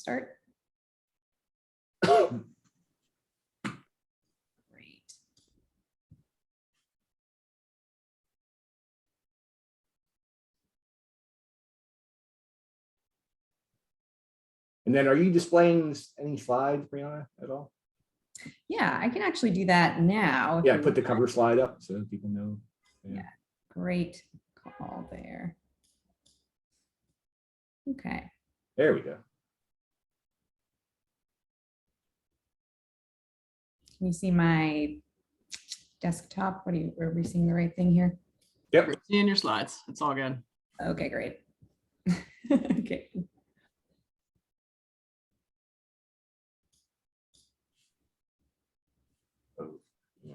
start. Great. And then are you displaying any slides, Brianna, at all? Yeah, I can actually do that now. Yeah, put the cover slide up so people know. Yeah, great call there. Okay. There we go. Can you see my desktop? Are we seeing the right thing here? Yep. We're seeing your slides. It's all good. Okay, great. Okay. Oh, yeah.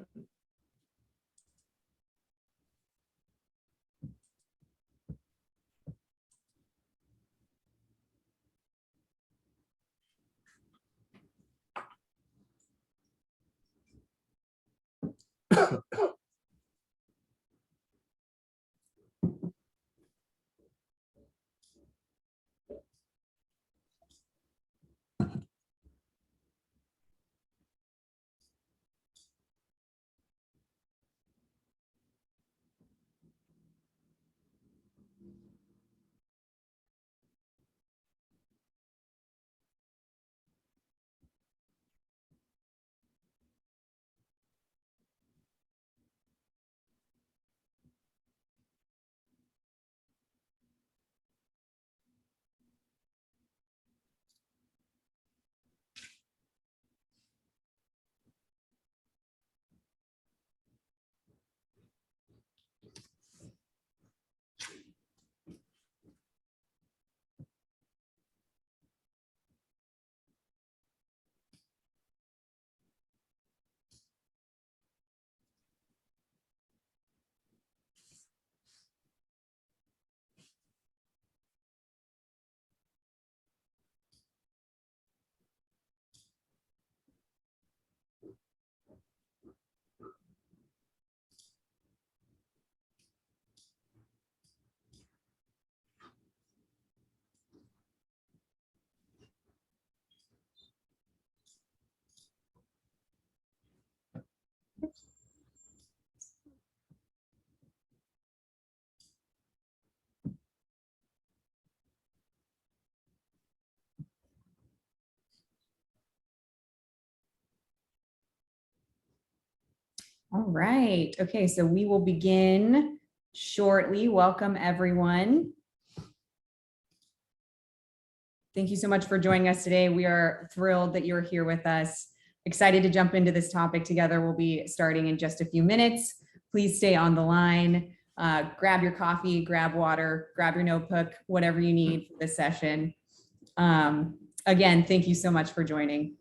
All right. Okay, so we will begin shortly. Welcome, everyone. Thank you so much for joining us today. We are thrilled that you're here with us. Excited to jump into this topic together. We'll be starting in just a few minutes. Please stay on the line. Grab your coffee, grab water, grab your notebook, whatever you need for this session. Again, thank you so much for joining.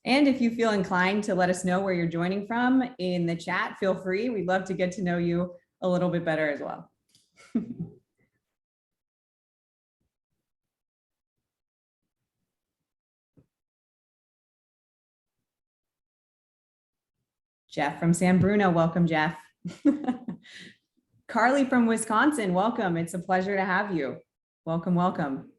And if you feel inclined to let us know where you're joining from in the chat, feel free. We'd love to get to know you a little bit better as well. Jeff from San Bruno, welcome, Jeff. Carly from Wisconsin, welcome. It's a pleasure to have you. Welcome, welcome.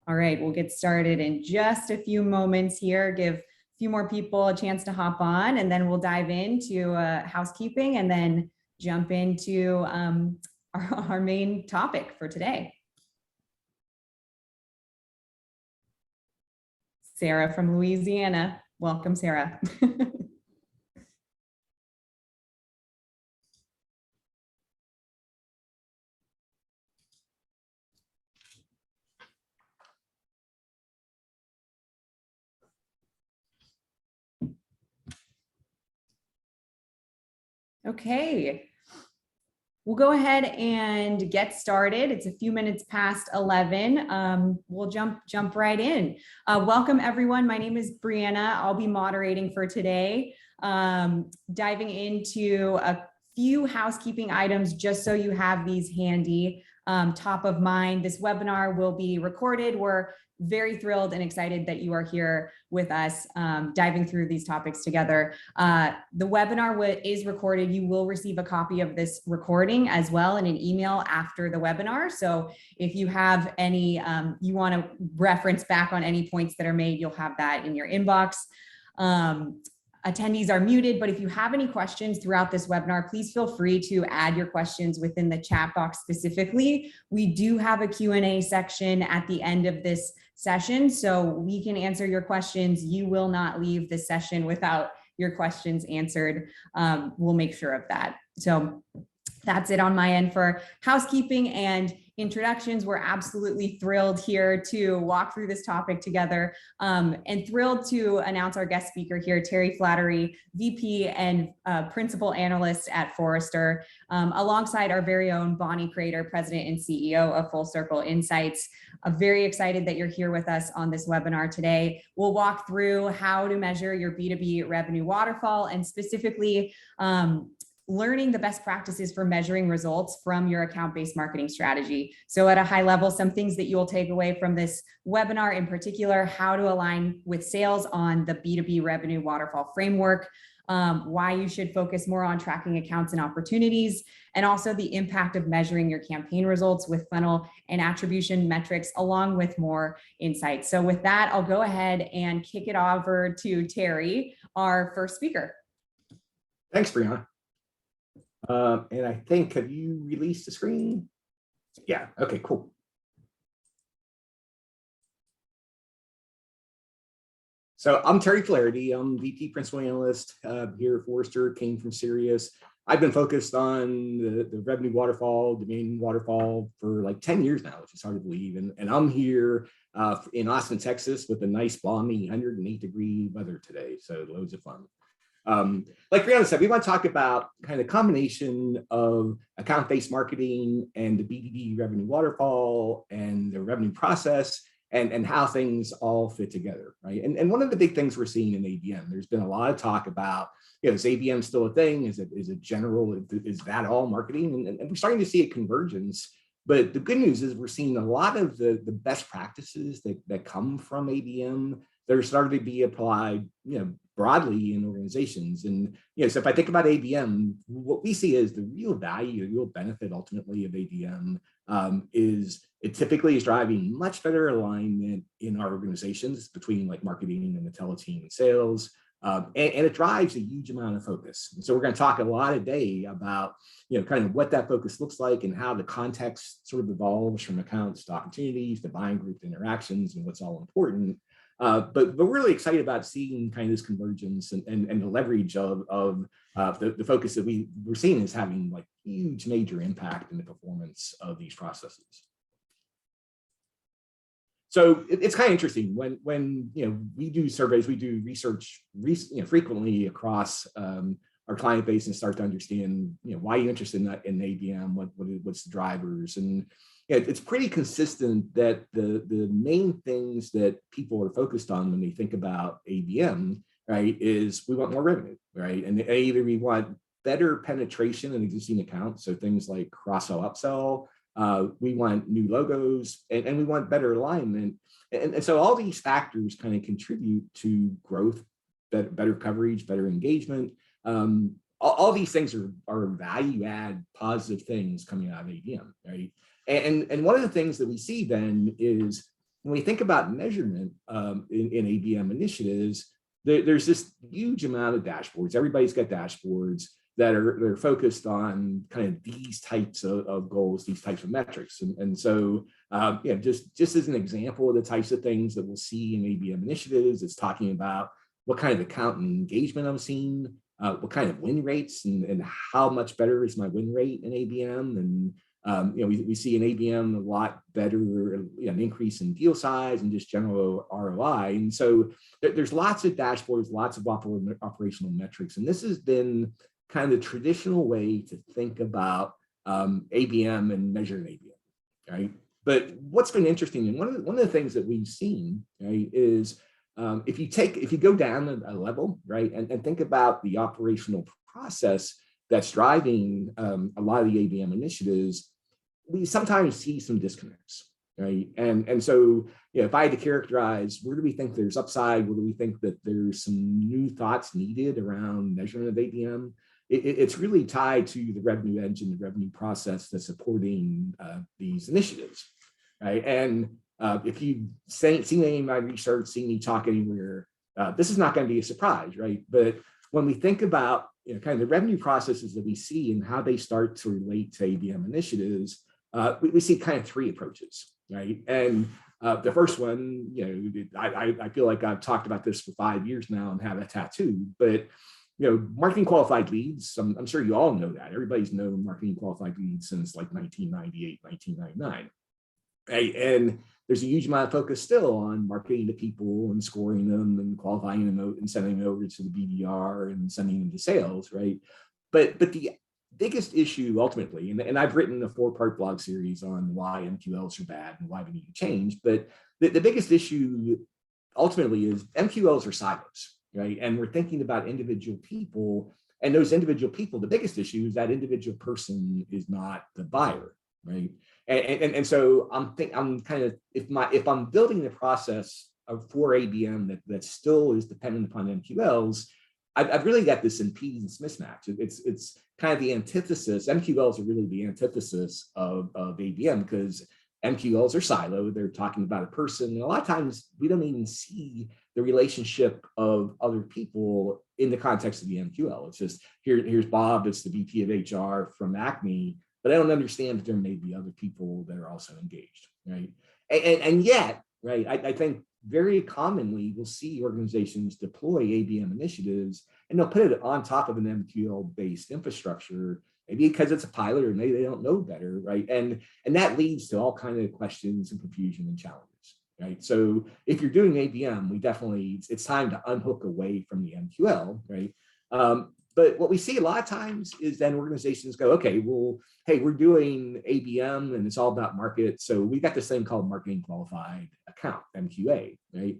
All right, we'll get started in just a few moments here. Give a few more people a chance to hop on, and then we'll dive into housekeeping and then jump into our main topic for today. Sarah from Louisiana. Welcome, Sarah. Okay, we'll go ahead and get started. It's a few minutes past 11. We'll jump right in. Welcome, everyone. My name is Brianna. I'll be moderating for today, diving into a few housekeeping items just so you have these handy, top of mind. This webinar will be recorded. We're very thrilled and excited that you are here with us, diving through these topics together. The webinar is recorded. You will receive a copy of this recording as well in an email after the webinar. So if you have any, you want to reference back on any points that are made, you'll have that in your inbox. Attendees are muted, but if you have any questions throughout this webinar, please feel free to add your questions within the chat box specifically. We do have a Q&A section at the end of this session, so we can answer your questions. You will not leave this session without your questions answered. We'll make sure of that. So that's it on my end for housekeeping and introductions. We're absolutely thrilled here to walk through this topic together, and thrilled to announce our guest speaker here, Terry Flaherty, VP and Principal Analyst at Forrester, alongside our very own Bonnie Crater, President and CEO of Full Circle Insights. I'm very excited that you're here with us on this webinar today. We'll walk through how to measure your B2B revenue waterfall, and specifically learning the best practices for measuring results from your account-based marketing strategy. So at a high level, some things that you will take away from this webinar, in particular, how to align with sales on the B2B revenue waterfall framework, why you should focus more on tracking accounts and opportunities, and also the impact of measuring your campaign results with funnel and attribution metrics, along with more insights. So with that, I'll go ahead and kick it over to Terry, our first speaker. Thanks, Brianna. And I think, have you released the screen? Yeah, okay, cool. So I'm Terry Flaherty. I'm VP Principal Analyst here at Forrester, came from Sirius. I've been focused on the revenue waterfall, domain waterfall for like 10 years now, which is hard to believe. And I'm here in Austin, Texas with a nice balmy 108-degree weather today, so loads of fun. Like Brianna said, we want to talk about kind of combination of account-based marketing and the B2B revenue waterfall and the revenue process and how things all fit together, right? And one of the big things we're seeing in ABM, there's been a lot of talk about, is ABM still a thing? Is it general? Is that all marketing? And we're starting to see a convergence. But the good news is we're seeing a lot of the best practices that come from ABM that are starting to be applied, broadly in organizations. And so if I think about ABM, what we see is the real value, the real benefit ultimately of ABM is it typically is driving much better alignment in our organizations between like marketing and the tele-team and sales. And it drives a huge amount of focus. And so we're going to talk a lot today about, kind of what that focus looks like and how the context sort of evolves from accounts to opportunities to buying group interactions and what's all important. But we're really excited about seeing kind of this convergence and the leverage of the focus that we're seeing is having like huge major impact in the performance of these processes. So it's kind of interesting when we do surveys, we do research frequently across our client base and start to understand why you're interested in ABM, what's the drivers, and it's pretty consistent that the main things that people are focused on when they think about ABM, right, is we want more revenue, right, and either we want better penetration in existing accounts, so things like cross-sell, upsell. We want new logos, and we want better alignment. And so all these factors kind of contribute to growth, better coverage, better engagement. All these things are value add positive things coming out of ABM, right? And one of the things that we see then is when we think about measurement in ABM initiatives, there's this huge amount of dashboards. Everybody's got dashboards that are focused on kind of these types of goals, these types of metrics. And so, just as an example of the types of things that we'll see in ABM initiatives, it's talking about what kind of account engagement I'm seeing, what kind of win rates and how much better is my win rate in ABM. And, we see in ABM a lot better, an increase in deal size and just general ROI. And so there's lots of dashboards, lots of operational metrics. And this has been kind of the traditional way to think about ABM and measuring ABM, right? But what's been interesting, and one of the things that we've seen, right, is if you go down a level, right, and think about the operational process, that's driving a lot of the ABM initiatives, we sometimes see some disconnects, right? And so, if I had to characterize, where do we think there's upside? Where do we think that there's some new thoughts needed around measurement of ABM? It's really tied to the revenue engine, the revenue process that's supporting these initiatives, right? And if you've seen any of my research, seen me talk anywhere, this is not going to be a surprise, right? But when we think about kind of the revenue processes that we see and how they start to relate to ABM initiatives, we see kind of three approaches, right? And the first one, I feel like I've talked about this for 5 years now and have a tattoo, but marketing qualified leads, I'm sure you all know that. Everybody's known marketing qualified leads since like 1998, 1999. Right? And there's a huge amount of focus still on marketing to people and scoring them and qualifying them and sending them over to the BDR and sending them to sales, right? But the biggest issue ultimately, and I've written a 4-part blog series on why MQLs are bad and why we need to change, but the biggest issue ultimately is MQLs are silos, right? And we're thinking about individual people, and those individual people, the biggest issue is that individual person is not the buyer, right? And so I'm kind of, if I'm building the process for ABM that still is dependent upon MQLs, I've really got this impedance mismatch. It's kind of the antithesis. MQLs are really the antithesis of ABM because MQLs are siloed. They're talking about a person. And a lot of times we don't even see the relationship of other people in the context of the MQL. It's just, here's Bob, it's the VP of HR from Acme, but I don't understand that there may be other people that are also engaged, right? And yet, right, I think very commonly we'll see organizations deploy ABM initiatives and they'll put it on top of an MQL-based infrastructure, maybe because it's a pilot or maybe they don't know better, right? And that leads to all kinds of questions and confusion and challenges, right? So if you're doing ABM, it's time to unhook away from the MQL, right? But what we see a lot of times is then organizations go, okay, well, hey, we're doing ABM and it's all about market. So we got this thing called marketing qualified account, MQA, right?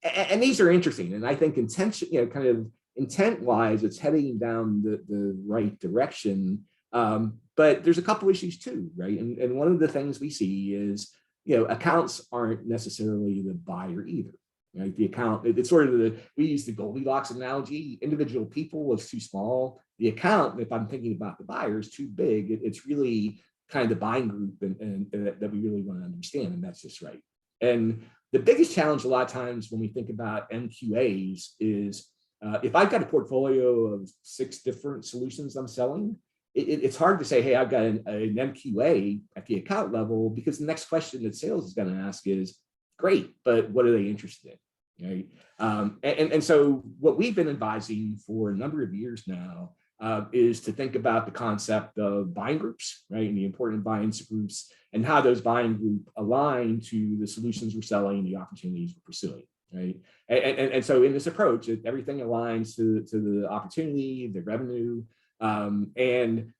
And these are interesting. And I think kind of intent-wise, it's heading down the right direction. But there's a couple issues too, right? And one of the things we see is, accounts aren't necessarily the buyer either. Right, the account, it's sort of we use the Goldilocks analogy. Individual people is too small. The account, if I'm thinking about the buyer, is too big. It's really kind of the buying group and that we really want to understand, and that's just right. And the biggest challenge a lot of times when we think about MQAs is if I've got a portfolio of 6 different solutions I'm selling, it's hard to say, hey, I've got an MQA at the account level, because the next question that sales is going to ask is, great, but what are they interested in, right? And so what we've been advising for a number of years now is to think about the concept of buying groups, right? And the important buying groups and how those buying groups align to the solutions we're selling, the opportunities we're pursuing, right? And so in this approach, everything aligns to the opportunity, the revenue, and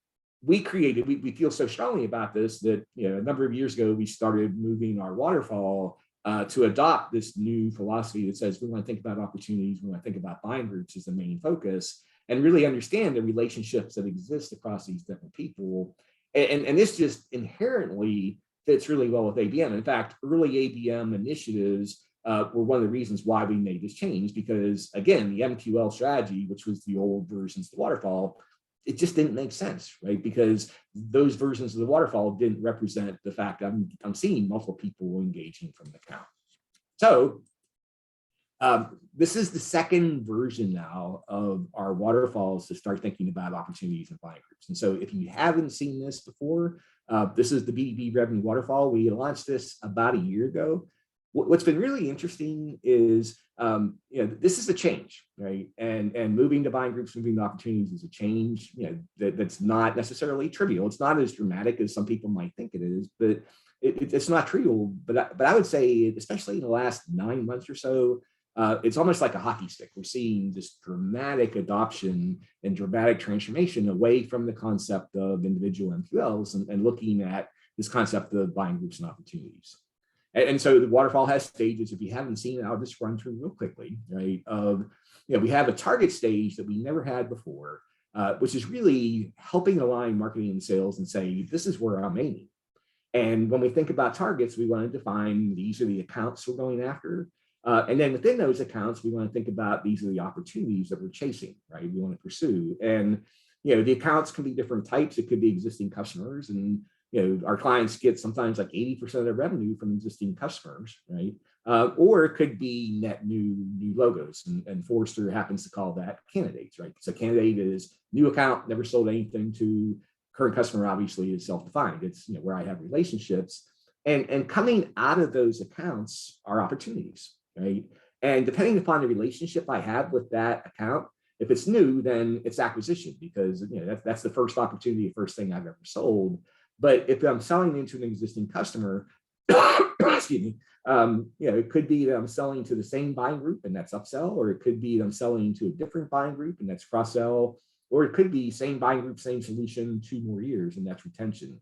we feel so strongly about this that a number of years ago, we started moving our waterfall to adopt this new philosophy that says we want to think about opportunities, we want to think about buying groups as the main focus, and really understand the relationships that exist across these different people. And this just inherently fits really well with ABM. In fact, early ABM initiatives were one of the reasons why we made this change, because again, the MQL strategy, which was the old versions of the waterfall, it just didn't make sense, right? Because those versions of the waterfall didn't represent the fact that I'm seeing multiple people engaging from the account. So this is the second version now of our waterfalls to start thinking about opportunities and buying groups. And so if you haven't seen this before, this is the B2B Revenue Waterfall. We launched this about a year ago. What's been really interesting is, this is a change, right? And moving to buying groups, moving to opportunities is a change, that's not necessarily trivial. It's not as dramatic as some people might think it is, but it's not trivial. But I would say, especially in the last 9 months or so, it's almost like a hockey stick. We're seeing this dramatic adoption and dramatic transformation away from the concept of individual MQLs and looking at this concept of buying groups and opportunities. And so the waterfall has stages. If you haven't seen it, I'll just run through real quickly, right? We have a target stage that we never had before. which is really helping align marketing and sales and say, this is where I'm aiming. And when we think about targets, we want to define these are the accounts we're going after. And then within those accounts, we want to think about these are the opportunities that we're chasing, right? We want to pursue. And, the accounts can be different types. It could be existing customers. And, our clients get sometimes like 80% of their revenue from existing customers, right? Or it could be net new logos. And Forrester happens to call that candidates, right? So candidate is new account, never sold anything to. Current customer obviously is self-defined. It's where I have relationships. And coming out of those accounts are opportunities, right? And depending upon the relationship I have with that account, if it's new, then it's acquisition because that's the first opportunity, the first thing I've ever sold. But if I'm selling into an existing customer, excuse me, it could be that I'm selling to the same buying group and that's upsell, or it could be that I'm selling to a different buying group and that's cross-sell, or it could be same buying group, same solution, 2 more years, and that's retention.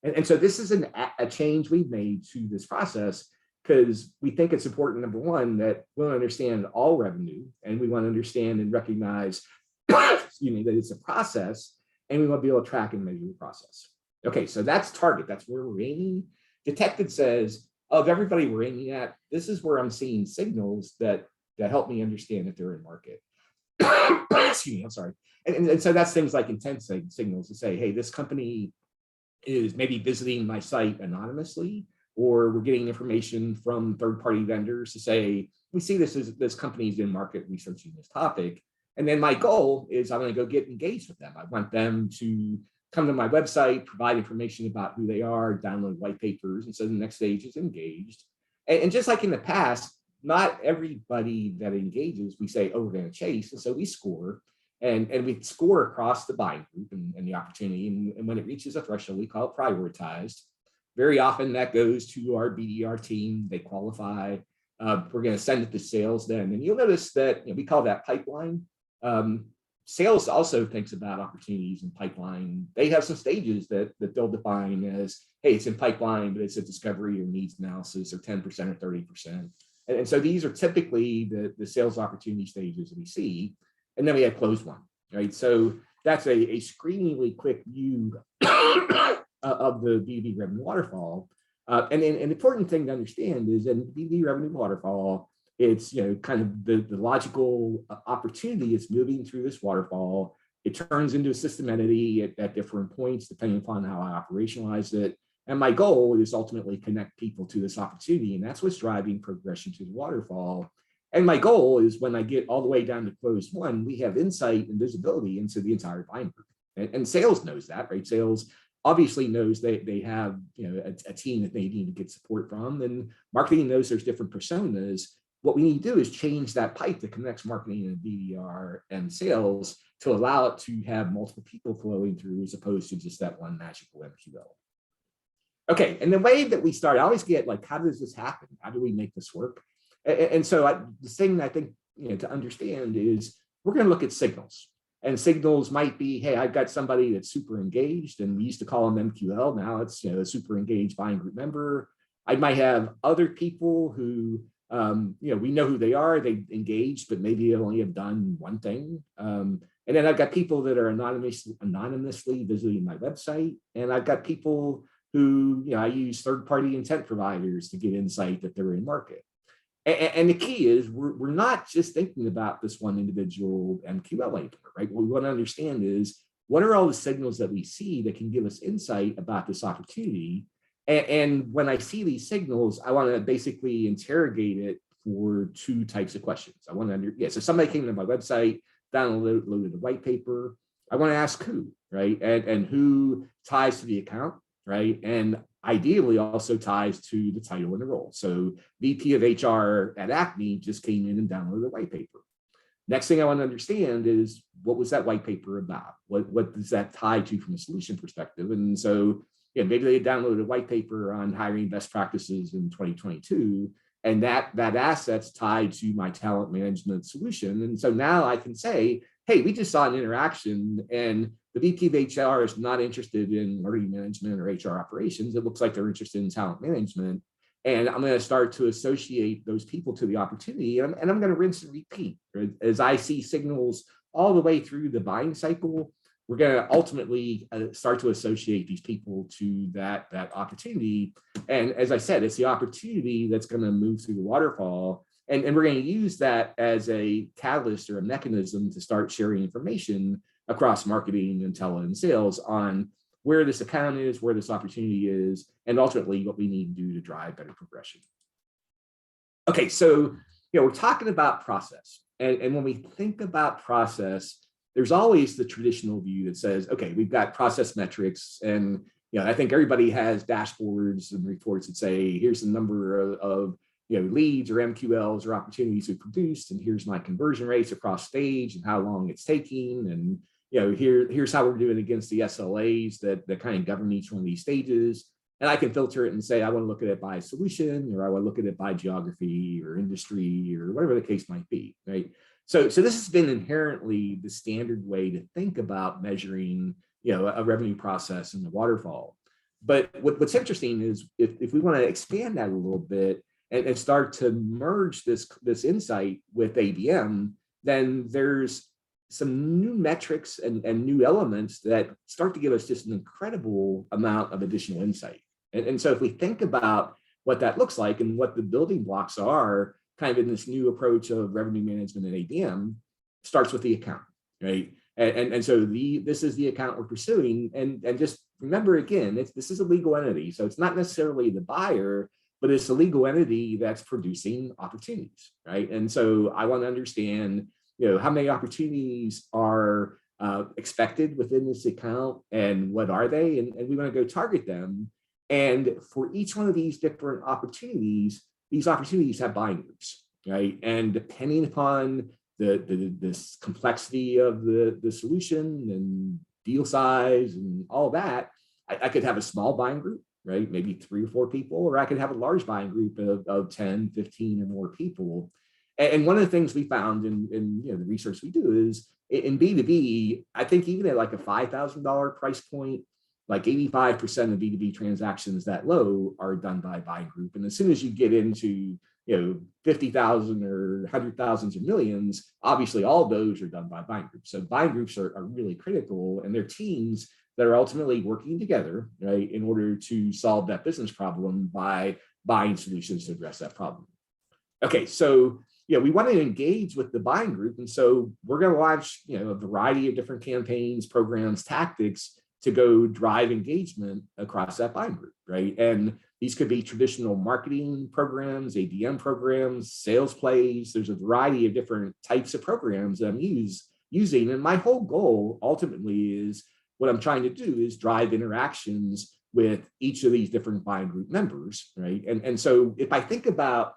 And so this is a change we've made to this process because we think it's important, number one, that we want to understand all revenue and we want to understand and recognize, excuse me, that it's a process and we want to be able to track and measure the process. Okay, so that's target. That's where we're aiming. Detected says, of everybody we're aiming at, this is where I'm seeing signals that help me understand that they're in market. Excuse me, I'm sorry. And so that's things like intent signals to say, hey, this company is maybe visiting my site anonymously, or we're getting information from third-party vendors to say, we see this company's in market researching this topic. And then my goal is I'm going to go get engaged with them. I want them to come to my website, provide information about who they are, download white papers. And so the next stage is engaged. And just like in the past, not everybody that engages, we say, oh, we're going to chase. And so we score. And we score across the buying group and the opportunity. And when it reaches a threshold, we call it prioritized. Very often that goes to our BDR team. They qualify. We're going to send it to sales then. And you'll notice that we call that pipeline. Sales also thinks about opportunities in pipeline. They have some stages that they'll define as, hey, it's in pipeline, but it's a discovery or needs analysis or 10% or 30%. And so these are typically the sales opportunity stages that we see. And then we have closed one, right? So that's a screamingly quick view of the B2B Revenue Waterfall. And an important thing to understand is in B2B Revenue Waterfall, it's kind of the logical opportunity is moving through this waterfall. It turns into a system entity at different points, depending upon how I operationalize it. And my goal is ultimately connect people to this opportunity. And that's what's driving progression to the waterfall. And my goal is when I get all the way down to closed one, we have insight and visibility into the entire buying group. And sales knows that, right? Sales obviously knows they have a team that they need to get support from. And marketing knows there's different personas. What we need to do is change that pipe that connects marketing and BDR and sales to allow it to have multiple people flowing through as opposed to just that one magical MQL. Okay, and the way that we start, I always get like, how does this happen? How do we make this work? And so the thing I think to understand is we're going to look at signals. And signals might be, hey, I've got somebody that's super engaged, and we used to call them MQL. Now it's a super engaged buying group member. I might have other people who we know who they are, they engaged, but maybe only have done one thing. And then I've got people that are anonymously visiting my website. And I've got people who, I use third-party intent providers to get insight that they're in market. And the key is we're not just thinking about this one individual MQL anymore, right? What we want to understand is what are all the signals that we see that can give us insight about this opportunity. And when I see these signals, I want to basically interrogate it for 2 types of questions. I want to so somebody came to my website, downloaded the white paper. I want to ask who, right? And who ties to the account, right? And ideally also ties to the title and the role. So VP of HR at Acme just came in and downloaded the white paper. Next thing I want to understand is what was that white paper about? What does that tie to from a solution perspective? And so maybe they downloaded a white paper on hiring best practices in 2022, and that asset's tied to my talent management solution. And so now I can say, hey, we just saw an interaction and the VP of HR is not interested in learning management or HR operations. It looks like they're interested in talent management. And I'm going to start to associate those people to the opportunity. And I'm going to rinse and repeat. Right? As I see signals all the way through the buying cycle, we're going to ultimately start to associate these people to that opportunity. And as I said, it's the opportunity that's going to move through the waterfall. And we're going to use that as a catalyst or a mechanism to start sharing information across marketing and tele and sales on where this account is, where this opportunity is, and ultimately what we need to do to drive better progression. Okay, so we're talking about process. And when we think about process, there's always the traditional view that says, okay, we've got process metrics, and I think everybody has dashboards and reports that say, here's the number of leads or MQLs or opportunities we produced, and here's my conversion rates across stage and how long it's taking, and here's how we're doing against the SLAs that kind of govern each one of these stages. And I can filter it and say, I want to look at it by solution, or I want to look at it by geography or industry or whatever the case might be, right? So this has been inherently the standard way to think about measuring, a revenue process in the waterfall. But what's interesting is if we want to expand that a little bit and start to merge this insight with ABM, then there's some new metrics and new elements that start to give us just an incredible amount of additional insight. And so if we think about what that looks like and what the building blocks are, kind of in this new approach of revenue management and ABM, starts with the account, right? And so this is the account we're pursuing. And just remember, again, this is a legal entity. So it's not necessarily the buyer, but it's a legal entity that's producing opportunities, right? And so I want to understand, how many opportunities are expected within this account, and what are they? And we want to go target them. And for each one of these different opportunities, these opportunities have buying groups, right? And depending upon this complexity of the solution and deal size and all that, I could have a small buying group, right? Maybe 3 or 4 people, or I could have a large buying group of 10, 15 or more people. And one of the things we found in the research we do is in B2B, I think even at like a $5,000 price point, like 85% of B2B transactions that low are done by buying group. And as soon as you get into 50,000 or 100,000s or millions, obviously all of those are done by buying groups. So buying groups are really critical, and they're teams that are ultimately working together, right, in order to solve that business problem by buying solutions to address that problem. Okay, so we want to engage with the buying group, and so we're going to launch a variety of different campaigns, programs, tactics to go drive engagement across that buying group, right? And these could be traditional marketing programs, ABM programs, sales plays. There's a variety of different types of programs that I'm using. And my whole goal ultimately is what I'm trying to do is drive interactions with each of these different buying group members, right? And so if I think about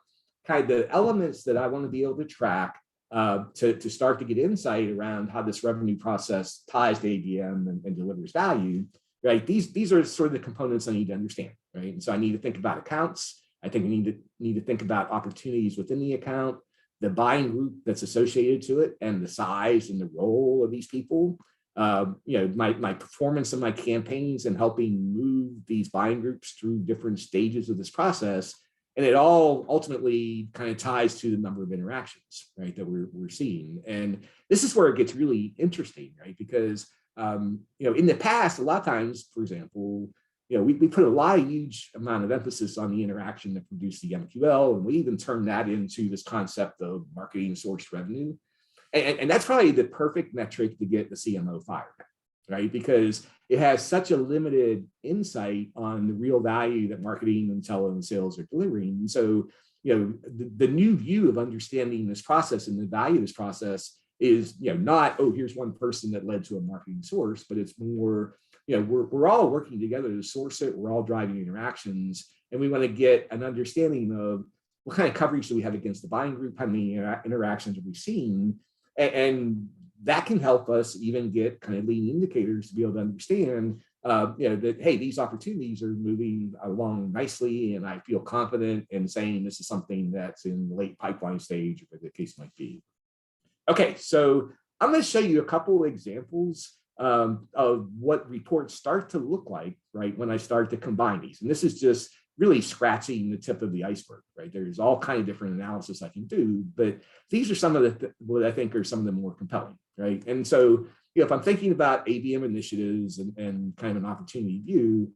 kind of the elements that I want to be able to track to start to get insight around how this revenue process ties to ABM and delivers value, right? These are sort of the components I need to understand, right? And so I need to think about accounts. I think we need to think about opportunities within the account, the buying group that's associated to it, and the size and the role of these people. My performance of my campaigns and helping move these buying groups through different stages of this process. And it all ultimately kind of ties to the number of interactions, right, that we're seeing. And this is where it gets really interesting, right? Because, in the past, a lot of times, for example, we put a huge amount of emphasis on the interaction that produced the MQL, and we even turned that into this concept of marketing sourced revenue. And that's probably the perfect metric to get the CMO fired, right? Because it has such a limited insight on the real value that marketing and tele and sales are delivering. And so, the new view of understanding this process and the value of this process is, not, oh, here's one person that led to a marketing source, but it's more, we're all working together to source it. We're all driving interactions, and we want to get an understanding of what kind of coverage do we have against the buying group, how many interactions have we seen, and that can help us even get kind of leading indicators to be able to understand, that, hey, these opportunities are moving along nicely, and I feel confident in saying this is something that's in the late pipeline stage, or whatever the case might be. Okay, so I'm going to show you a couple of examples of what reports start to look like, right, when I start to combine these. And this is just really scratching the tip of the iceberg, right? There's all kind of different analysis I can do, but these are some of what I think are some of the more compelling, right? And so, if I'm thinking about ABM initiatives and kind of an opportunity view,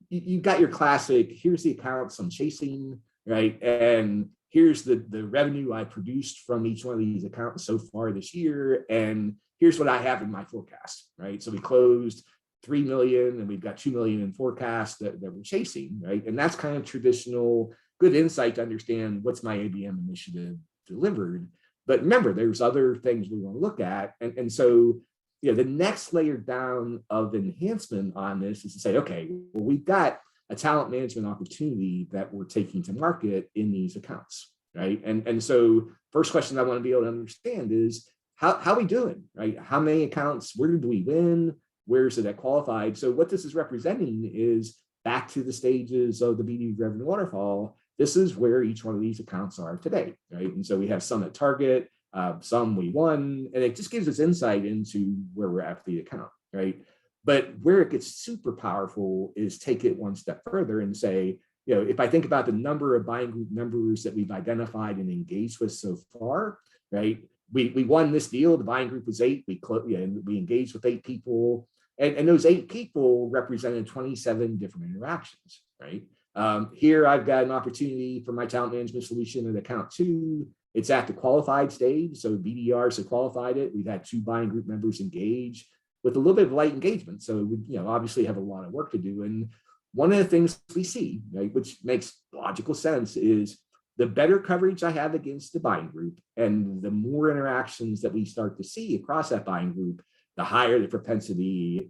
you've got your classic, here's the accounts I'm chasing, right? And here's the revenue I produced from each one of these accounts so far this year. And here's what I have in my forecast, right? So we closed 3 million and we've got 2 million in forecast that we're chasing, right? And that's kind of traditional, good insight to understand what's my ABM initiative delivered. But remember, there's other things we want to look at. And so, the next layer down of enhancement on this is to say, okay, well, we've got a talent management opportunity that we're taking to market in these accounts, right? And so first question I want to be able to understand is how are we doing, right? How many accounts, where did we win? Where is it that qualified? So what this is representing is back to the stages of the B2B Revenue Waterfall. This is where each one of these accounts are today, right? And so we have some at target, some we won, and it just gives us insight into where we're at for the account, right? But where it gets super powerful is take it one step further and say, if I think about the number of buying group members that we've identified and engaged with so far, right? We won this deal. The buying group was 8. We engaged with 8 people, and those 8 people represented 27 different interactions, right? Here I've got an opportunity for my talent management solution at account 2. It's at the qualified stage, so BDRs have qualified it. We've had 2 buying group members engage with a little bit of light engagement. So we, obviously have a lot of work to do. And one of the things we see, right, which makes logical sense, is the better coverage I have against the buying group and the more interactions that we start to see across that buying group, the higher the propensity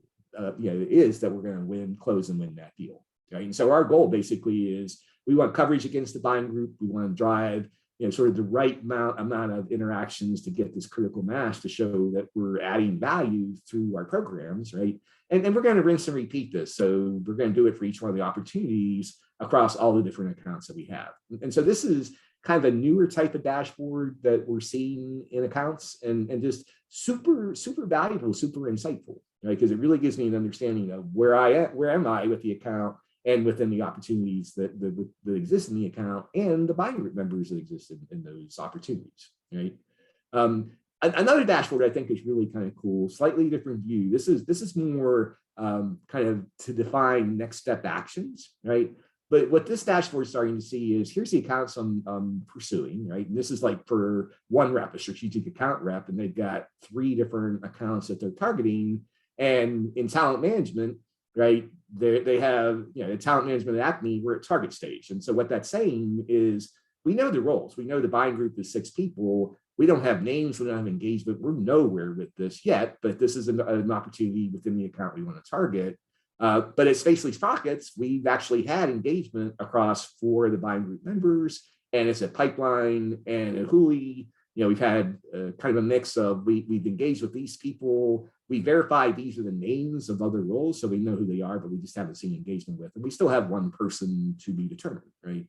is that we're going to win, close and win that deal, right? And so our goal basically is we want coverage against the buying group. We want to drive sort of the right amount of interactions to get this critical mass to show that we're adding value through our programs, right? And we're going to rinse and repeat this. So we're going to do it for each one of the opportunities across all the different accounts that we have. And so this is kind of a newer type of dashboard that we're seeing in accounts and just super, super valuable, super insightful, right? Because it really gives me an understanding of where am I with the account and within the opportunities that exist in the account and the buying group members that exist in those opportunities, right? Another dashboard I think is really kind of cool, slightly different view. This is more kind of to define next step actions, right? But what this dashboard is starting to see is here's the accounts I'm pursuing, right? And this is like for one rep, a strategic account rep, and they've got 3 different accounts that they're targeting. And in talent management, right, they have, the talent management at Acme, we're at target stage. And so what that's saying is we know the roles. We know the buying group is 6 people. We don't have names. We don't have engagement. We're nowhere with this yet, but this is an opportunity within the account we want to target. But at Spacely Sprockets, we've actually had engagement across 4 of the buying group members, and it's a pipeline and a Hui. We've had kind of a mix of we've engaged with these people. We verify these are the names of other roles, so we know who they are, but we just haven't seen engagement with them. We still have 1 person to be determined, right?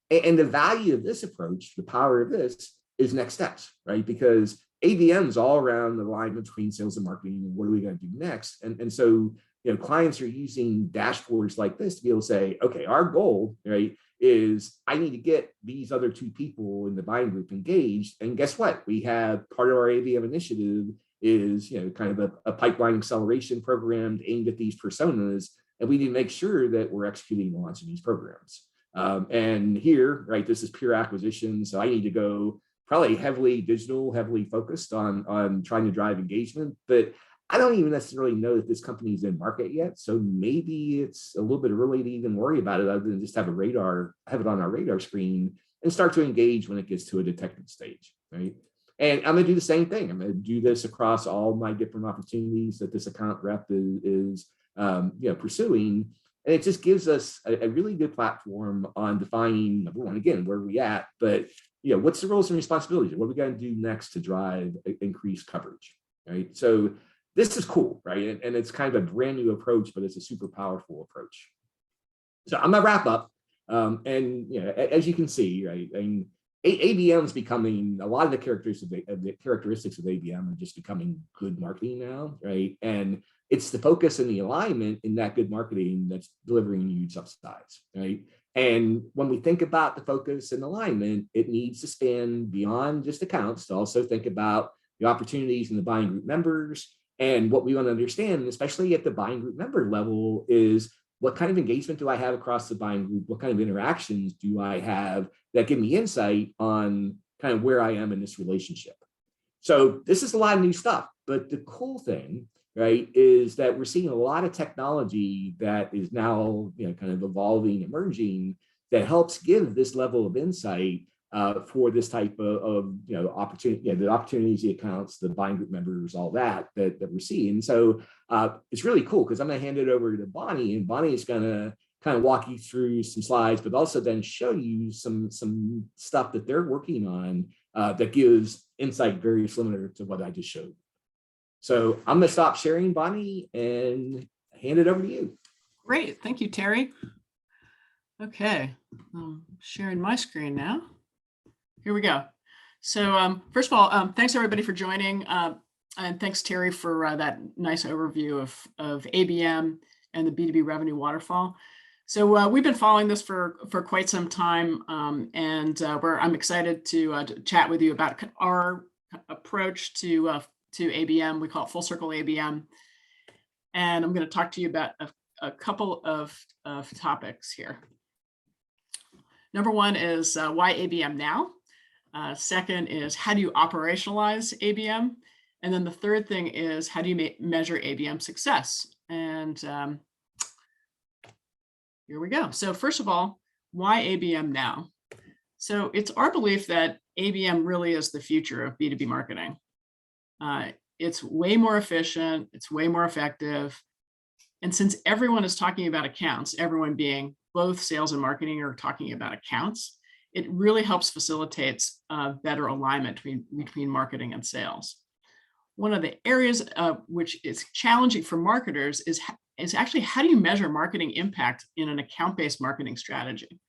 And the value of this approach, the power of this, is next steps, right? Because ABM is all around the line between sales and marketing and what are we going to do next? And so, clients are using dashboards like this to be able to say, okay, our goal, right, is I need to get these other 2 people in the buying group engaged. And guess what? We have part of our ABM initiative is, kind of a pipeline acceleration program aimed at these personas. And we need to make sure that we're executing the launch of these programs. And here, right, this is pure acquisition. So I need to go probably heavily digital, heavily focused on trying to drive engagement. But I don't even necessarily know that this company is in market yet. So maybe it's a little bit early to even worry about it other than just have it on our radar screen and start to engage when it gets to a detected stage, right? And I'm going to do the same thing. I'm going to do this across all my different opportunities that this account rep is pursuing. And it just gives us a really good platform on defining, number one, again, where are we at, but what's the roles and responsibilities? What are we going to do next to drive increased coverage, right? So this is cool, right? And it's kind of a brand new approach, but it's a super powerful approach. So I'm gonna wrap up. And as you can see, right, I mean, ABM is becoming, a lot of the characteristics of ABM are just becoming good marketing now, right? And it's the focus and the alignment in that good marketing that's delivering huge upsides, right? And when we think about the focus and alignment, it needs to span beyond just accounts to also think about the opportunities in the buying group members. And what we want to understand, especially at the buying group member level, is what kind of engagement do I have across the buying group? What kind of interactions do I have that give me insight on kind of where I am in this relationship? So this is a lot of new stuff, but the cool thing, right, is that we're seeing a lot of technology that is now, kind of evolving, emerging, that helps give this level of insight for this type of opportunity, the opportunities, the accounts, the buying group members, all that we're seeing. So it's really cool because I'm going to hand it over to Bonnie, and Bonnie is going to kind of walk you through some slides, but also then show you some stuff that they're working on that gives insight very similar to what I just showed. So I'm going to stop sharing, Bonnie, and hand it over to you. Great. Thank you, Terry. Okay. I'm sharing my screen now. Here we go. So first of all, thanks everybody for joining. And thanks, Terry, for that nice overview of ABM and the B2B Revenue Waterfall. So we've been following this for quite some time, and I'm excited to chat with you about our approach to ABM. We call it full circle ABM, and I'm going to talk to you about a couple of topics here. Number one is why ABM now. Second is how do you operationalize ABM, and then the third thing is how do you measure ABM success. And here we go. So first of all, why ABM now? So it's our belief that ABM really is the future of B2B marketing. It's way more efficient, it's way more effective. And since everyone is talking about accounts, everyone being both sales and marketing are talking about accounts, it really helps facilitate better alignment between marketing and sales. One of the areas which is challenging for marketers is actually how do you measure marketing impact in an account-based marketing strategy?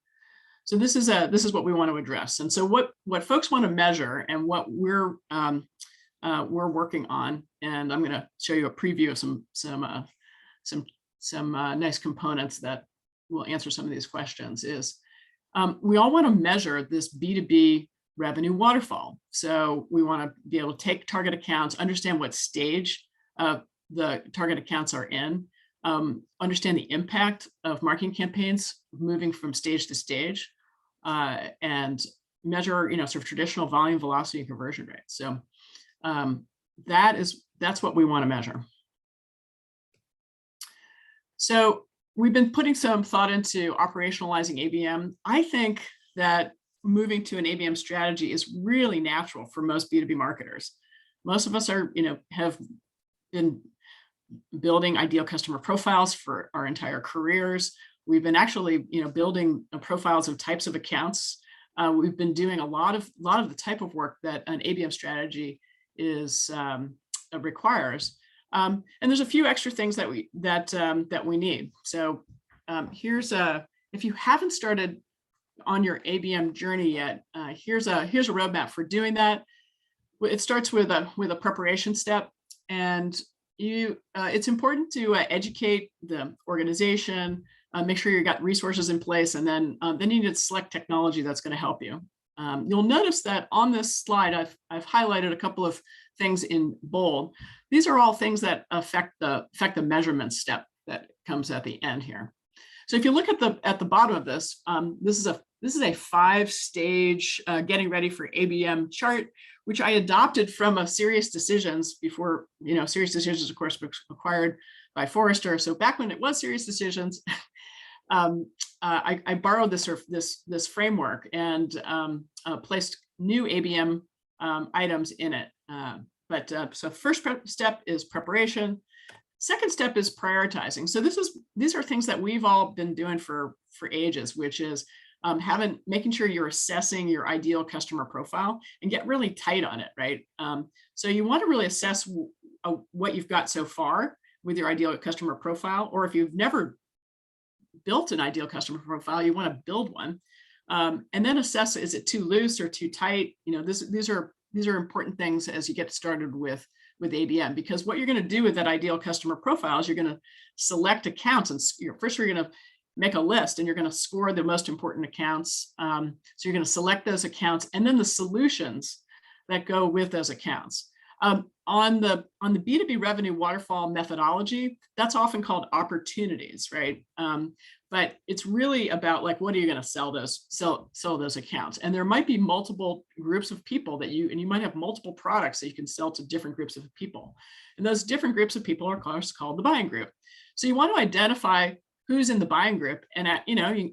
So this is what we want to address. And so what folks want to measure and what we're working on, and I'm going to show you a preview of some nice components that will answer some of these questions, is we all want to measure this B2B revenue waterfall. So we want to be able to take target accounts, understand what stage the target accounts are in, understand the impact of marketing campaigns moving from stage to stage, and measure, sort of traditional volume, velocity, and conversion rates. So that's what we want to measure. So we've been putting some thought into operationalizing ABM. I think that moving to an ABM strategy is really natural for most B2B marketers. Most of us are, have been building ideal customer profiles for our entire careers. We've been actually, building profiles of types of accounts. We've been doing a lot of the type of work that an ABM strategy requires. And there's a few extra things that we need. So here's if you haven't started on your ABM journey yet, here's a roadmap for doing that. It starts with a preparation step, and it's important to educate the organization, make sure you got resources in place, and then you need to select technology that's going to help you. You'll notice that on this slide, I've highlighted a couple of things in bold. These are all things that affect the measurement step that comes at the end here. So if you look at the bottom of this, this is a 5-stage getting ready for ABM chart, which I adopted from a Serious Decisions before, Serious Decisions, of course, was acquired by Forrester. So back when it was Serious Decisions, I borrowed this framework and placed new ABM items in it. So first step is preparation. Second step is prioritizing. So these are things that we've all been doing for ages, which is making sure you're assessing your ideal customer profile and get really tight on it, right? So you want to really assess what you've got so far with your ideal customer profile, or if you've never built an ideal customer profile, you want to build one, and then assess, is it too loose or too tight? These are important things as you get started with ABM, because what you're going to do with that ideal customer profile is you're going to select accounts, and first you're going to make a list and you're going to score the most important accounts. So you're going to select those accounts and then the solutions that go with those accounts. On the B2B Revenue Waterfall methodology, that's often called opportunities, right? But it's really about like, what are you going to sell those accounts? And there might be multiple groups of people and you might have multiple products that you can sell to different groups of people. And those different groups of people are called the buying group. So you want to identify who's in the buying group, and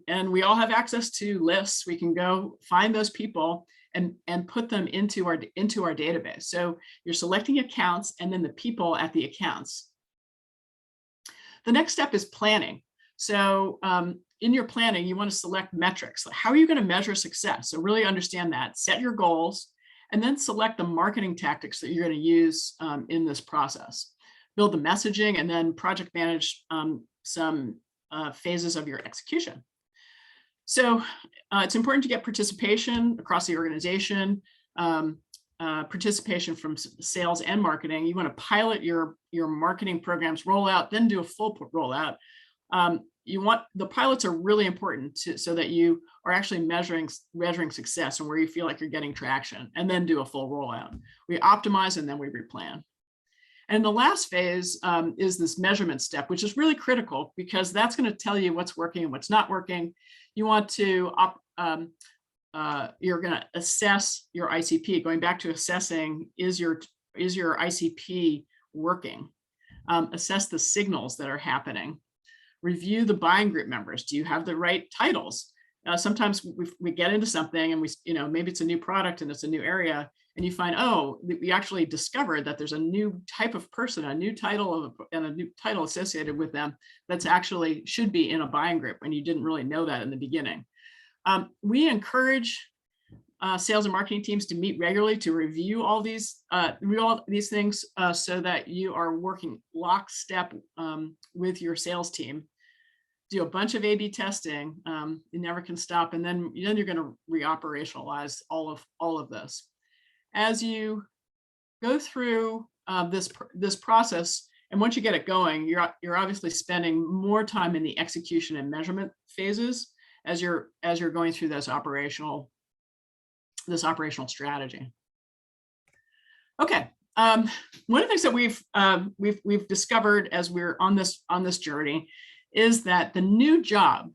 and we all have access to lists. We can go find those people and put them into our database. So you're selecting accounts and then the people at the accounts. The next step is planning. So in your planning, you want to select metrics. How are you going to measure success? So really understand that, set your goals, and then select the marketing tactics that you're going to use in this process. Build the messaging and then project manage some phases of your execution. So it's important to get participation across the organization, participation from sales and marketing. You want to pilot your marketing programs rollout, then do a full rollout. The pilots are really important so that you are actually measuring success and where you feel like you're getting traction, and then do a full rollout. We optimize and then we replan. And the last phase is this measurement step, which is really critical because that's going to tell you what's working and what's not working. You want to, you're going to assess your ICP. Going back to assessing, is your ICP working? Assess the signals that are happening. Review the buying group members. Do you have the right titles? Sometimes we get into something and maybe it's a new product and it's a new area, and you find, oh, we actually discovered that there's a new type of person, a new title and a new title associated with them that's actually should be in a buying group, and you didn't really know that in the beginning. We encourage sales and marketing teams to meet regularly to review all these things so that you are working lockstep with your sales team. Do a bunch of A/B testing. You never can stop, and then you're going to reoperationalize all of this. As you go through this process, and once you get it going, you're obviously spending more time in the execution and measurement phases as you're going through this operational strategy. Okay, one of the things that we've discovered as we're on this journey is that the new job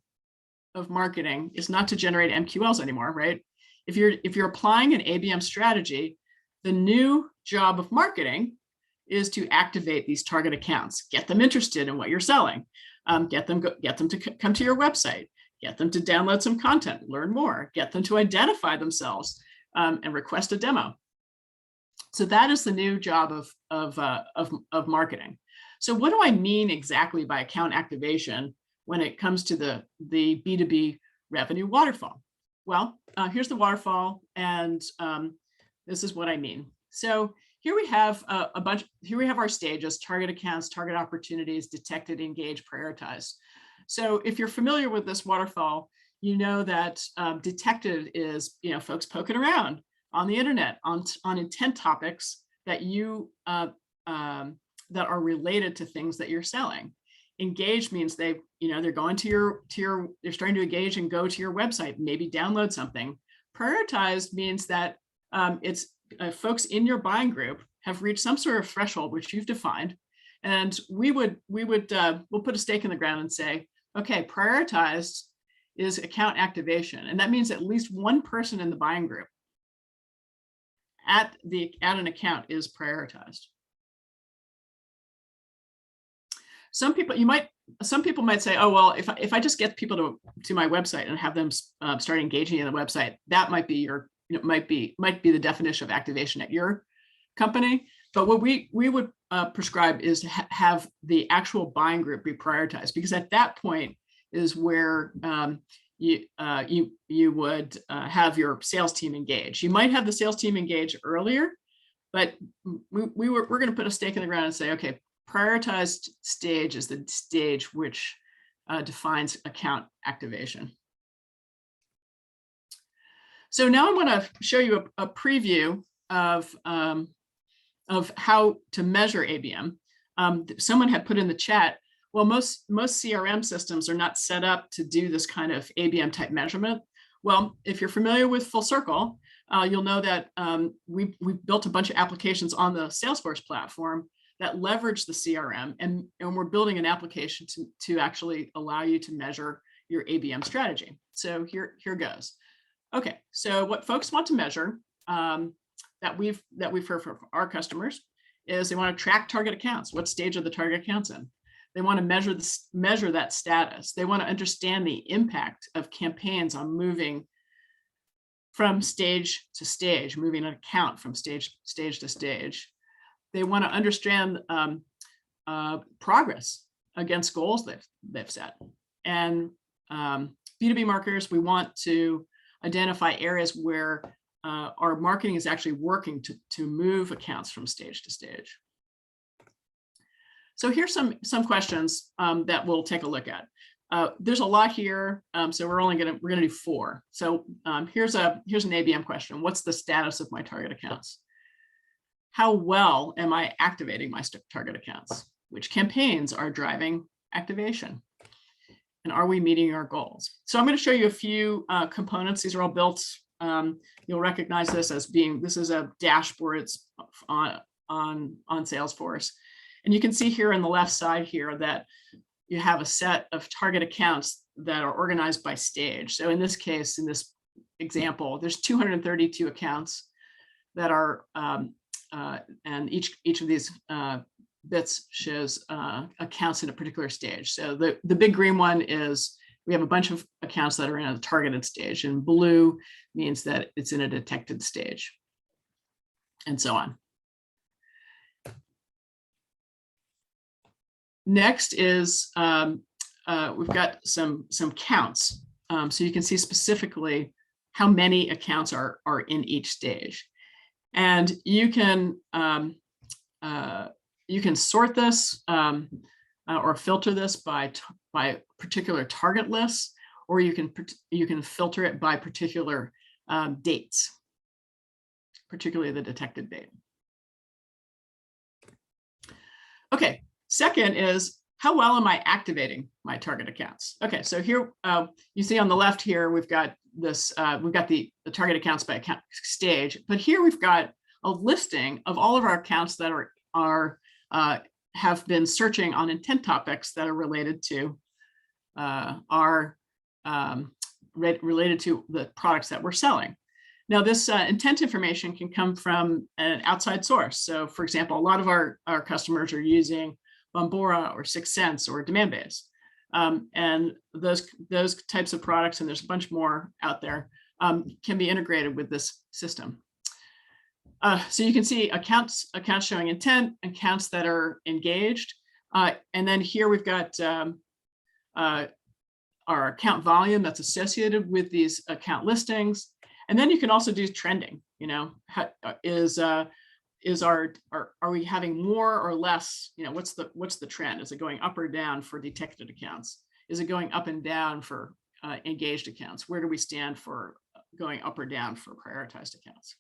of marketing is not to generate MQLs anymore, right? If you're applying an ABM strategy, the new job of marketing is to activate these target accounts, get them interested in what you're selling, get them to come to your website, get them to download some content, learn more, get them to identify themselves, and request a demo. So that is the new job of marketing. So what do I mean exactly by account activation when it comes to the B2B revenue waterfall? Well, here's the waterfall, and this is what I mean. So here we have here we have our stages: target accounts, target opportunities, detected, engaged, prioritized. So if you're familiar with this waterfall, you know that detected is folks poking around on the internet on intent topics that that are related to things that you're selling. Engaged means they're going they're starting to engage and go to your website, maybe download something. Prioritized means that it's folks in your buying group have reached some sort of threshold which you've defined, and we'll put a stake in the ground and say, okay, prioritized is account activation, and that means at least one person in the buying group at an account is prioritized. Some people might say, oh, well, if I just get people to my website and have them start engaging in the website, that might be might be the definition of activation at your company. But what we would prescribe is to have the actual buying group be prioritized, because at that point is where you would have your sales team engage. You might have the sales team engage earlier, but we're going to put a stake in the ground and say, okay, prioritized stage is the stage which defines account activation. So now I want to show you a preview of how to measure ABM. Someone had put in the chat, Well, most CRM systems are not set up to do this kind of ABM type measurement. Well, if you're familiar with Full Circle, you'll know that we've built a bunch of applications on the Salesforce platform that leverage the CRM, and we're building an application to actually allow you to measure your ABM strategy. So here goes. Okay, so what folks want to measure that we've heard from our customers is they want to track target accounts. What stage are the target accounts in? They want to measure that status. They want to understand the impact of campaigns on moving from stage to stage, moving an account from stage to stage. They want to understand progress against goals they've set. And B2B marketers, we want to identify areas where our marketing is actually working to move accounts from stage to stage. So here's some questions that we'll take a look at. There's a lot here, so we're gonna do 4. So here's an ABM question. What's the status of my target accounts? How well am I activating my target accounts? Which campaigns are driving activation? And are we meeting our goals? So I'm going to show you a few components. These are all built. You'll recognize this as this is a dashboard. It's on Salesforce. And you can see here on the left side here that you have a set of target accounts that are organized by stage. So in this case, in this example, there's 232 accounts that are, and each of these bits shows accounts in a particular stage. So the big green one is we have a bunch of accounts that are in a targeted stage, and blue means that it's in a detected stage, and so on. Next is we've got some counts, so you can see specifically how many accounts are in each stage, and you can sort this or filter this by particular target lists, or you can filter it by particular dates, particularly the detected date. Okay. Second is, how well am I activating my target accounts? Okay, so here you see on the left here, we've got this, we've got the target accounts by account stage, but here we've got a listing of all of our accounts that have been searching on intent topics that are related to related to the products that we're selling. Now, this intent information can come from an outside source. So, for example, a lot of our customers are using Bombora or 6 Sense or Demandbase. And those types of products, and there's a bunch more out there, can be integrated with this system. So you can see accounts showing intent, accounts that are engaged. And then here we've got our account volume that's associated with these account listings. And then you can also do trending. You know, are we having more or less? You know, what's the trend? Is it going up or down for detected accounts? Is it going up and down for engaged accounts? Where do we stand for going up or down for prioritized accounts?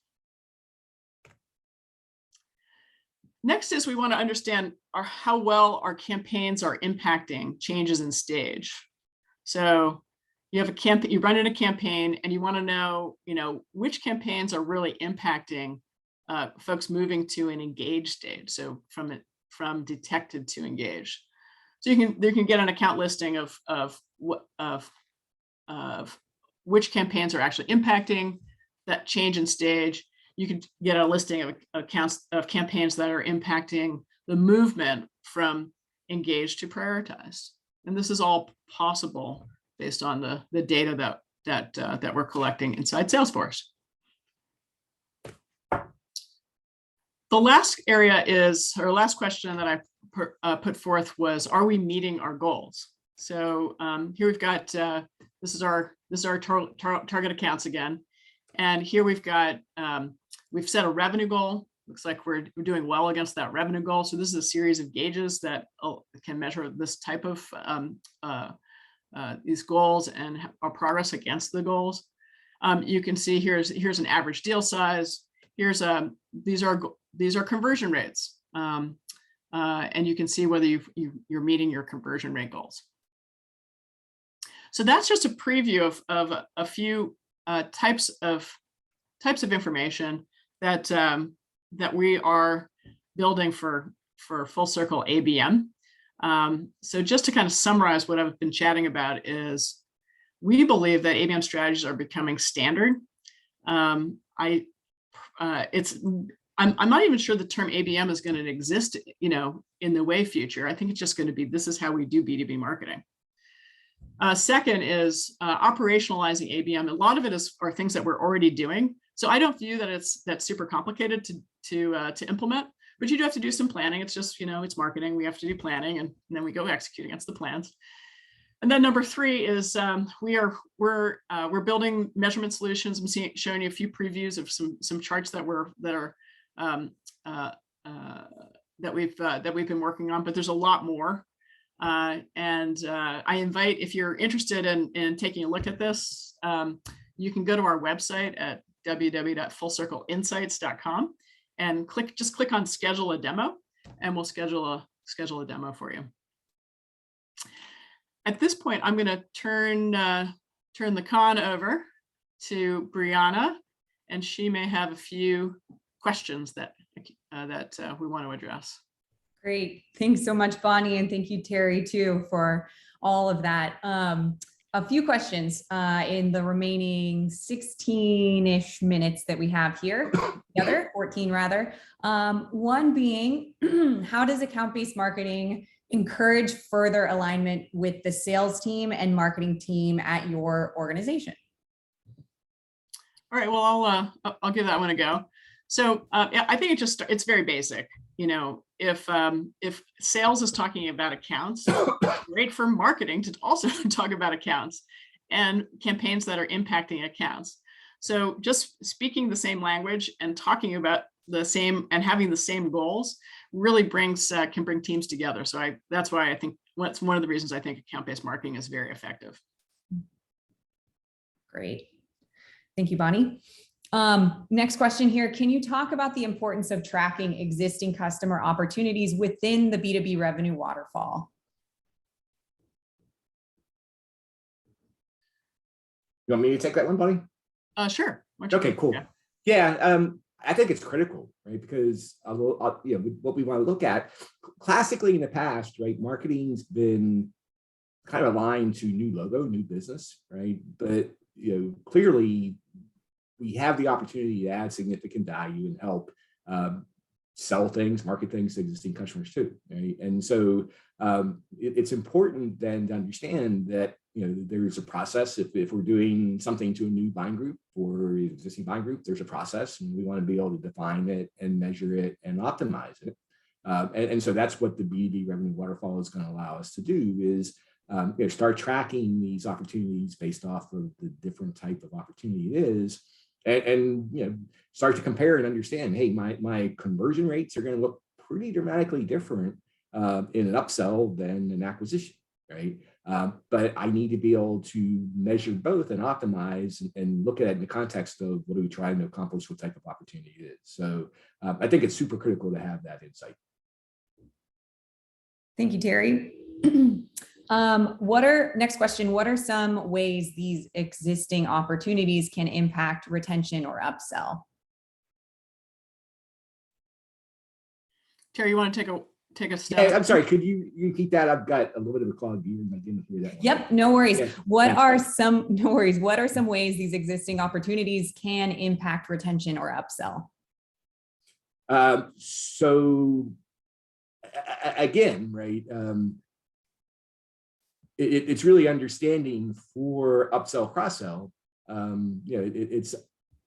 Next is we want to understand how well our campaigns are impacting changes in stage. So you have a campaign, you run in a campaign, and you want to know, which campaigns are really impacting folks moving to an engaged stage. So from detected to engaged. So you can get an account listing of which campaigns are actually impacting that change in stage. You can get a listing of campaigns that are impacting the movement from engaged to prioritized. And this is all possible based on the data that we're collecting inside Salesforce. The last area is, or last question that I put forth was, are we meeting our goals? So here we've got, this is our target accounts again. And here we've got, we've set a revenue goal. Looks like we're doing well against that revenue goal. So this is a series of gauges that can measure this type of these goals and our progress against the goals. You can see here's an average deal size. Here's these are conversion rates. and you can see whether you're meeting your conversion rate goals. So that's just a preview of a few types of information that that we are building for Full Circle ABM. So just to kind of summarize what I've been chatting about is we believe that ABM strategies are becoming standard. I'm not even sure the term ABM is going to exist, in the way future. I think it's just going to be, this is how we do B2B marketing. Second is operationalizing ABM. A lot of it are things that we're already doing. So I don't view that that's super complicated to implement, but you do have to do some planning. It's just, it's marketing. We have to do planning, and then we go execute against the plans. And then number 3 is we're building measurement solutions. I'm showing you a few previews of some charts that we've been working on, but there's a lot more. I invite, if you're interested in taking a look at this, you can go to our website at www.fullcircleinsights.com and just click on schedule a demo, and we'll schedule a demo for you. At this point, I'm going to turn the con over to Brianna, and she may have a few questions that we want to address. Great. Thanks so much, Bonnie. And thank you, Terry, too, for all of that. A few questions in the remaining 16-ish minutes that we have here together, 14 rather. One being, how does account-based marketing encourage further alignment with the sales team and marketing team at your organization? All right, well, I'll give that one a go. So I think it's very basic. If sales is talking about accounts, great for marketing to also talk about accounts and campaigns that are impacting accounts. So just speaking the same language and talking about the same and having the same goals really can bring teams together. So that's why I think that's one of the reasons I think account-based marketing is very effective. Great. Thank you, Bonnie. Next question here. Can you talk about the importance of tracking existing customer opportunities within the B2B Revenue Waterfall? You want me to take that one, Bonnie? Sure. Okay, cool. Yeah, I think it's critical, right? Because what we want to look at, classically in the past, right, marketing's been kind of aligned to new logo, new business, right? But clearly, we have the opportunity to add significant value and help sell things, market things to existing customers too, right? And so it's important then to understand that there's a process. If we're doing something to a new buying group or existing buying group, there's a process, and we want to be able to define it and measure it and optimize it. And so that's what the B2B Revenue Waterfall is going to allow us to do is start tracking these opportunities based off of the different type of opportunity it is. And start to compare and understand, hey, my conversion rates are going to look pretty dramatically different in an upsell than an acquisition, right? But I need to be able to measure both and optimize and look at it in the context of what are we trying to accomplish, what type of opportunity it is. So I think it's super critical to have that insight. Thank you, Terry. Next question, what are some ways these existing opportunities can impact retention or upsell? Terry, you want to take a step? Yeah, I'm sorry, could you repeat that? I've got a little bit of a clogged ear and I didn't hear that one. Yep, no worries. Yeah. What are some ways these existing opportunities can impact retention or upsell? So again, right, it's really understanding for upsell, cross-sell. It's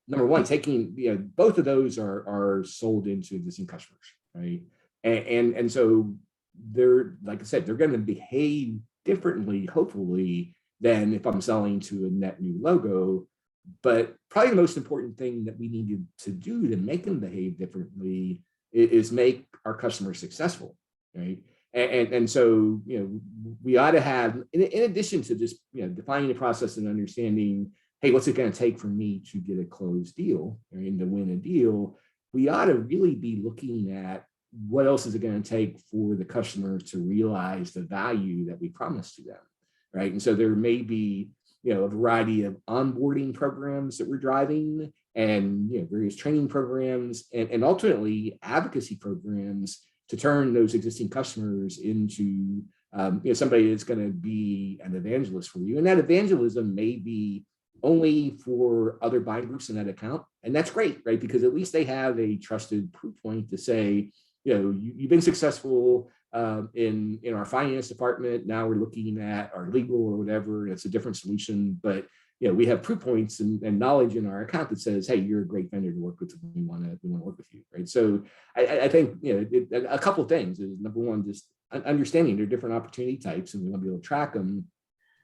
number one, taking, both of those are sold into existing customers, right? And so they're, like I said, they're going to behave differently, hopefully, than if I'm selling to a net new logo. But probably the most important thing that we need to do to make them behave differently is make our customers successful, right? And so, we ought to have, in addition to just, defining the process and understanding, hey, what's it going to take for me to get a closed deal, right, and to win a deal, we ought to really be looking at what else is it going to take for the customer to realize the value that we promised to them, right? And so there may be, a variety of onboarding programs that we're driving, and various training programs, and ultimately advocacy programs to turn those existing customers into somebody that's going to be an evangelist for you. And that evangelism may be only for other buying groups in that account. And that's great, right? Because at least they have a trusted proof point to say, you've been successful in our finance department. Now we're looking at our legal or whatever. It's a different solution, but we have proof points and knowledge in our account that says, hey, you're a great vendor to work with. We want to work with you, right? So I think a couple of things is, number one, just understanding there are different opportunity types, and we want to be able to track them.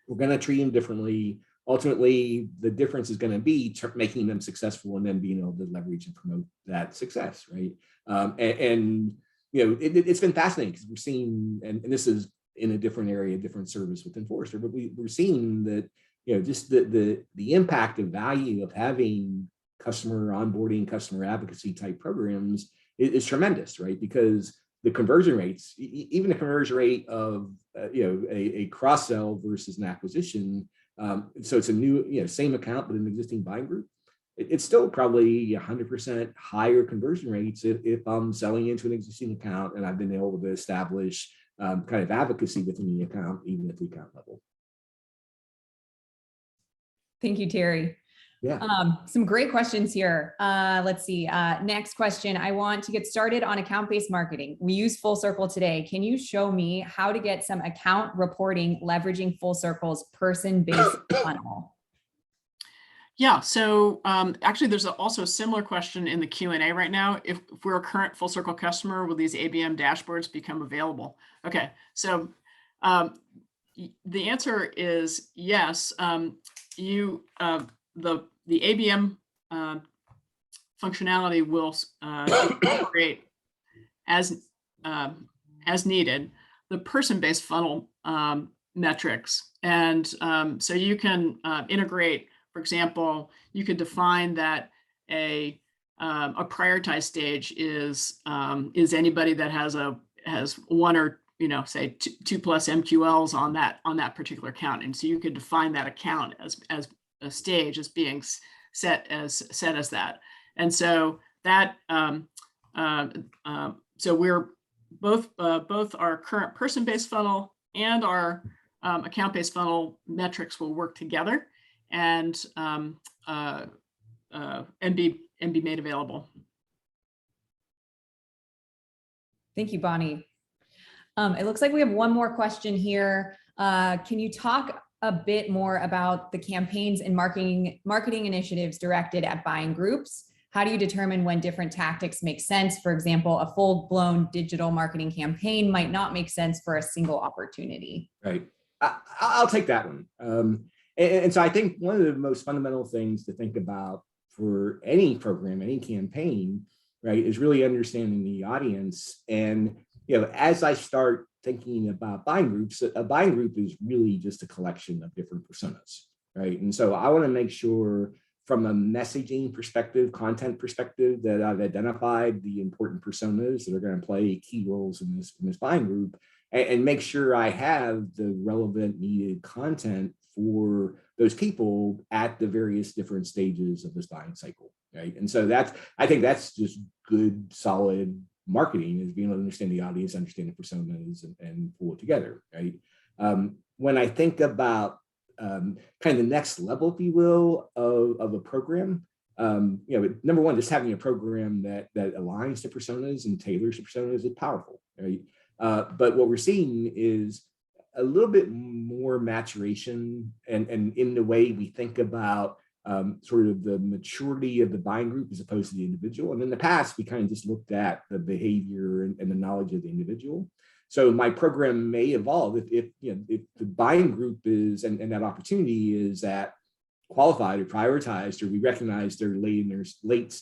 We're going to treat them differently. Ultimately, the difference is going to be making them successful and then being able to leverage and promote that success, right? It's been fascinating because we're seeing, and this is in a different area, different service within Forrester, but we're seeing that just the impact of value of having customer onboarding, customer advocacy type programs is tremendous, right? Because the conversion rates, even the conversion rate of a cross sell versus an acquisition. So it's a new, same account, but an existing buying group. It's still probably 100% higher conversion rates if I'm selling into an existing account and I've been able to establish kind of advocacy within the account, even at the account level. Thank you, Terry. Yeah. Some great questions here. Let's see. Next question. I want to get started on account-based marketing. We use Full Circle today. Can you show me how to get some account reporting leveraging Full Circle's person-based funnel? Yeah, so actually there's also a similar question in the Q&A right now. If we're a current Full Circle customer, will these ABM dashboards become available? Okay, so the answer is yes. The ABM functionality will incorporate as needed the person-based funnel metrics, and so you can integrate. For example, you could define that a prioritized stage is anybody that has one or say two plus MQLs on that particular account, and so you could define that account as a stage as being set as that, and so that so we're both our current person-based funnel and our account-based funnel metrics will work together and be made available. Thank you, Bonnie. It looks like we have one more question here. Can you talk a bit more about the campaigns and marketing initiatives directed at buying groups? How do you determine when different tactics make sense? For example, a full-blown digital marketing campaign might not make sense for a single opportunity. Right. I'll take that one. And so I think one of the most fundamental things to think about for any program, any campaign, right, is really understanding the audience. And, as I start thinking about buying groups, a buying group is really just a collection of different personas, right? And so I want to make sure from a messaging perspective, content perspective, that I've identified the important personas that are going to play key roles in this buying group, and make sure I have the relevant needed content for those people at the various different stages of this buying cycle, right? And so I think that's just good, solid marketing, is being able to understand the audience, understand the personas, and pull it together, right? When I think about kind of the next level, if you will, of a program, number one, just having a program that aligns to personas and tailors to personas is powerful, right? But what we're seeing is a little bit more maturation and in the way we think about sort of the maturity of the buying group as opposed to the individual. And in the past, we kind of just looked at the behavior and the knowledge of the individual. So my program may evolve if the buying group is and that opportunity is at qualified or prioritized, or we recognize they're late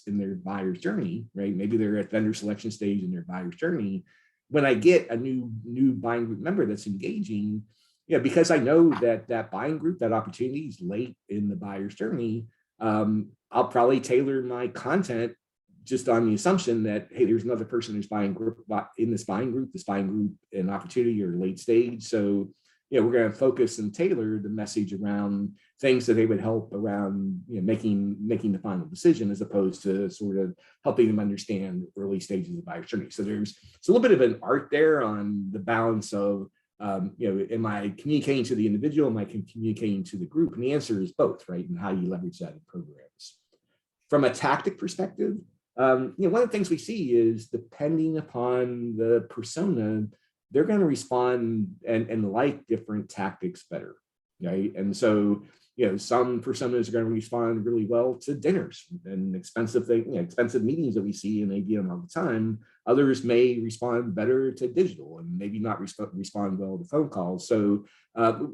in their buyer's journey, right? Maybe they're at vendor selection stage in their buyer's journey. When I get a new buying group member that's engaging, because I know that buying group, that opportunity is late in the buyer's journey, I'll probably tailor my content just on the assumption that, hey, there's another person who's in this buying group an opportunity or late stage. So, we're going to focus and tailor the message around things that they would help around making the final decision, as opposed to sort of helping them understand early stages of the buyer's journey. So it's a little bit of an art there on the balance of, am I communicating to the individual? Am I communicating to the group? And the answer is both, right? And how you leverage that in programs. From a tactic perspective, one of the things we see is, depending upon the persona, they're going to respond and like different tactics better, right? And so, some personas are going to respond really well to dinners and expensive meetings that we see in ABM all the time. Others may respond better to digital and maybe not respond well to phone calls. So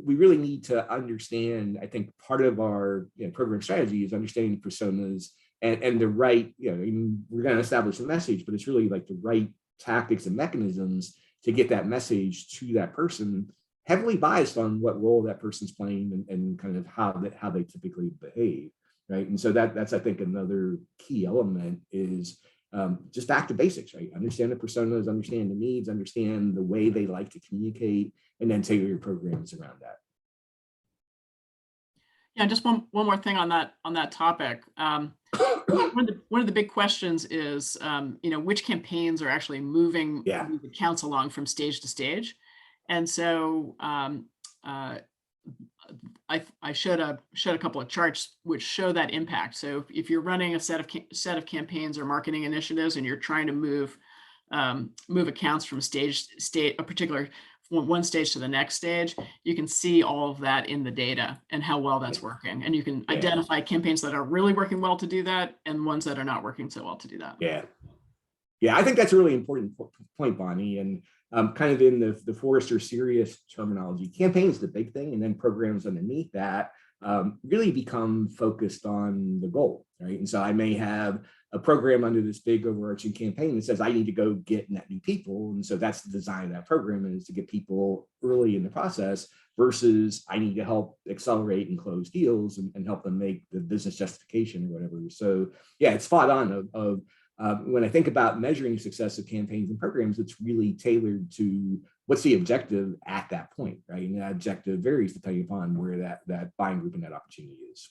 we really need to understand, I think part of our program strategy is understanding personas and the right, we're going to establish a message, but it's really like the right tactics and mechanisms to get that message to that person, heavily biased on what role that person's playing and kind of how they typically behave, right? And so that's I think another key element is just back to basics, right? Understand the personas, understand the needs, understand the way they like to communicate, and then tailor your programs around that. Yeah, just one more thing on that topic. One of the big questions is, which campaigns are actually moving the accounts along from stage to stage, and so I showed a couple of charts which show that impact. So if you're running a set of campaigns or marketing initiatives, and you're trying to move accounts from a particular one stage to the next stage, you can see all of that in the data and how well that's working. And you can identify campaigns that are really working well to do that and ones that are not working so well to do that. Yeah, I think that's a really important point, Bonnie. And kind of in the Forrester serious terminology, campaigns the big thing, and then programs underneath that really become focused on the goal, right? And so I may have a program under this big overarching campaign that says I need to go get net new people. And so that's the design of that program, is to get people early in the process, versus I need to help accelerate and close deals and help them make the business justification or whatever. So yeah, it's spot on of when I think about measuring success of campaigns and programs, it's really tailored to what's the objective at that point, right? And that objective varies depending upon where that buying group and that opportunity is.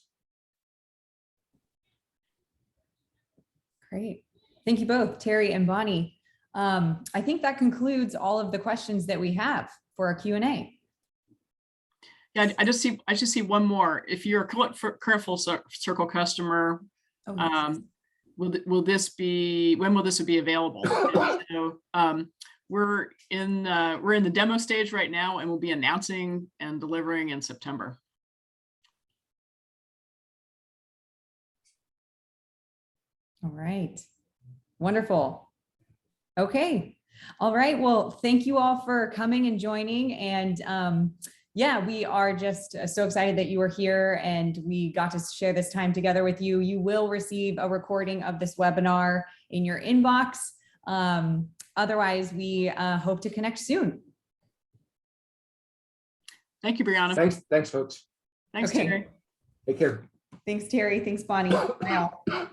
Great. Thank you both, Terry and Bonnie. I think that concludes all of the questions that we have for our Q&A. Yeah, I just see one more. If you're a current full circle customer, when will this be available? So, we're in the demo stage right now, and we'll be announcing and delivering in September. All right. Wonderful. Okay. All right. Well, thank you all for coming and joining. And yeah, we are just so excited that you are here and we got to share this time together with you. You will receive a recording of this webinar in your inbox. Otherwise, we hope to connect soon. Thank you, Brianna. Thanks, folks. Thanks, Terry. Take care. Thanks, Terry. Thanks, Bonnie. Bye.